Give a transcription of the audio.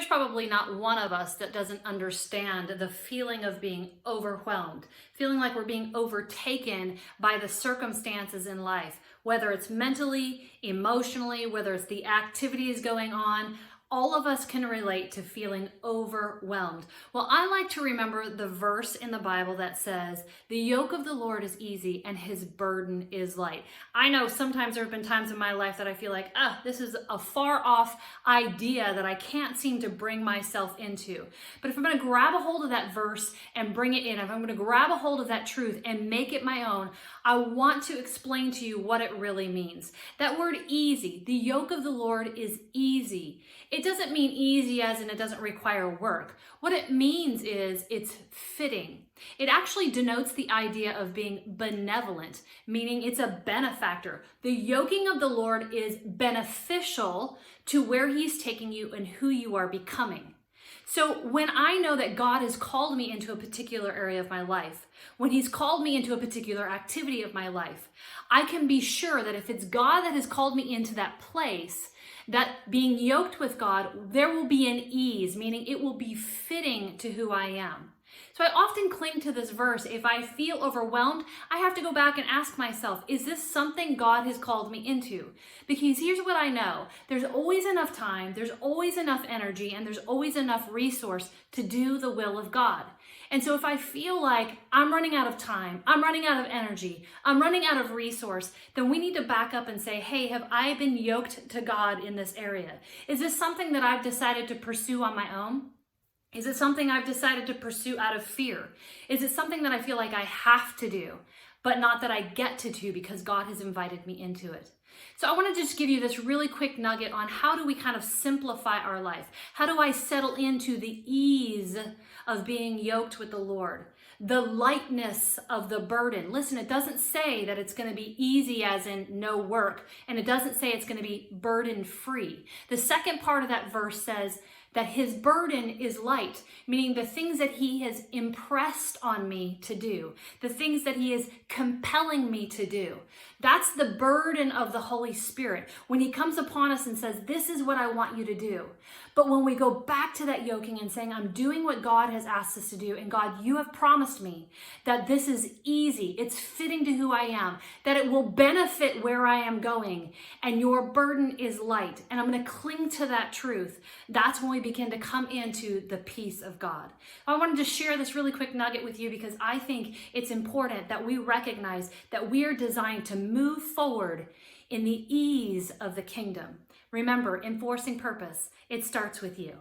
there's probably not one of us that doesn't understand the feeling of being overwhelmed, feeling like we're being overtaken by the circumstances in life, whether it's mentally, emotionally, whether it's the activities going on. All of us can relate to feeling overwhelmed. Well, I like to remember the verse in the Bible that says, "The yoke of the Lord is easy and his burden is light." I know sometimes there have been times in my life that I feel like, this is a far off idea that I can't seem to bring myself into. But if I'm going to grab a hold of that verse and bring it in, if I'm going to grab a hold of that truth and make it my own, I want to explain to you what it really means. That word easy, the yoke of the Lord is easy. It doesn't mean easy as in it doesn't require work. What it means is it's fitting. It actually denotes the idea of being benevolent, meaning it's a benefactor. The yoking of the Lord is beneficial to where he's taking you and who you are becoming. So when I know that God has called me into a particular area of my life, when he's called me into a particular activity of my life, I can be sure that if it's God that has called me into that place, that being yoked with God, there will be an ease, meaning it will be fitting to who I am. So I often cling to this verse. If I feel overwhelmed, I have to go back and ask myself, is this something God has called me into? Because here's what I know. There's always enough time, there's always enough energy, and there's always enough resource to do the will of God. And so if I feel like I'm running out of time, I'm running out of energy, I'm running out of resource, then we need to back up and say, hey, have I been yoked to God in this area? Is this something that I've decided to pursue on my own? Is it something I've decided to pursue out of fear? Is it something that I feel like I have to do, but not that I get to do because God has invited me into it? So I want to just give you this really quick nugget on how do we kind of simplify our life? How do I settle into the ease of being yoked with the Lord? The lightness of the burden. Listen, it doesn't say that it's going to be easy as in no work, and it doesn't say it's going to be burden free. The second part of that verse says that his burden is light, meaning the things that he has impressed on me to do, the things that he is compelling me to do. That's the burden of the Holy Spirit. When he comes upon us and says, this is what I want you to do. But when we go back to that yoking and saying, I'm doing what God has asked us to do, and God, you have promised me that this is easy, it's fitting to who I am, that it will benefit where I am going, and your burden is light, and I'm going to cling to that truth. That's when we begin to come into the peace of God. I wanted to share this really quick nugget with you because I think it's important that we recognize that we are designed to move forward in the ease of the kingdom. Remember, enforcing purpose, it starts with you.